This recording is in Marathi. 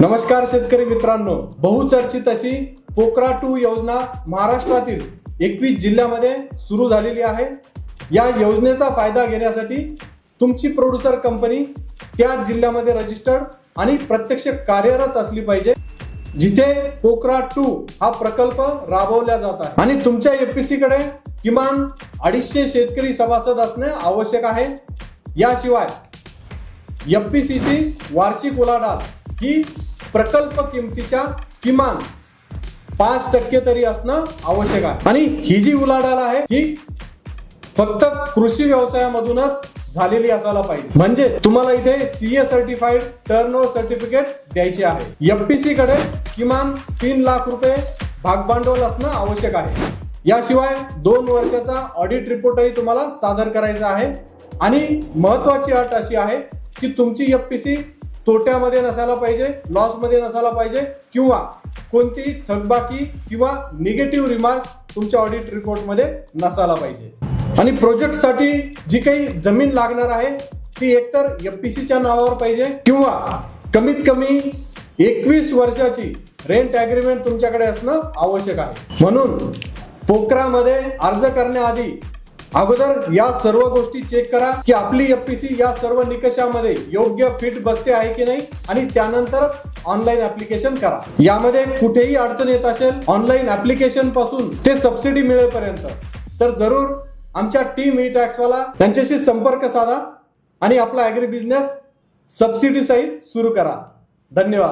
नमस्कार शेतकरी मित्रांनो, बहुचर्चित अशी पोकरा 2 योजना महाराष्ट्रातील 21 जिल्ह्यामध्ये सुरू झालेली आहे। या योजनेचा फायदा घेण्यासाठी तुमची प्रोड्यूसर कंपनी त्या जिल्ह्यामध्ये रजिस्टर्ड आणि प्रत्यक्ष कार्यरत असली पाहिजे जिथे पोकरा 2 हा प्रकल्प राबवला जात आहे आणि तुमच्या एफपीसी कडे किमान 250 शेतकरी सभासद असणे आवश्यक आहे। याशिवाय एफपीसी ची वार्षिक उलाढाल ही प्रकल्प किमतीच्या किमान 5% तरी असणं आवश्यक आहे आणि ही जी उलाढाल आहे ही फक्त कृषी व्यवसायामधूनच झालेली असायला पाहिजे। म्हणजे तुम्हाला इथे सीए सर्टिफाइड टर्नओव्हर सर्टिफिकेट द्यायचे आहे। एफपीसी कडे किमान 3 लाख रुपये भागभांडवल असणं आवश्यक आहे। याशिवाय 2 वर्षाचा ऑडिट रिपोर्टही तुम्हाला सादर करायचा आहे आणि महत्त्वाची अट अशी आहे की तुमची एफपीसी तोट्यामध्ये नसायला पाहिजे, लॉस मध्ये नसायला पाहिजे किंवा कोणतीही थकबाकी किंवा निगेटिव्ह रिमार्क्स तुमच्या ऑडिट रिपोर्ट मध्ये नसायला पाहिजे। आणि प्रोजेक्ट साठी जी काही जमीन लागणार आहे ती एकतर एफपीसीच्या नावावर पाहिजे किंवा कमीत कमी 21 वर्षाची रेंट ॲग्रीमेंट तुमच्याकडे असणं आवश्यक आहे। म्हणून पोकरामध्ये अर्ज करण्याआधी अगोदर या सर्व गोष्टी चेक करा की आपली एफपीसी या सर्व निकषामध्ये योग्य फिट बसते आहे की नाही आणि त्यानंतरच ऑनलाईन ऍप्लिकेशन करा। यामध्ये कुठेही अडचण येत असेल ऑनलाईन ऍप्लिकेशन पासून ते सबसिडी मिळेपर्यंत तर जरूर आमच्या टीम ई टॅक्स वाला त्यांच्याशी संपर्क साधा आणि आपला ॲग्री बिझनेस सबसिडी सहित सुरू करा। धन्यवाद।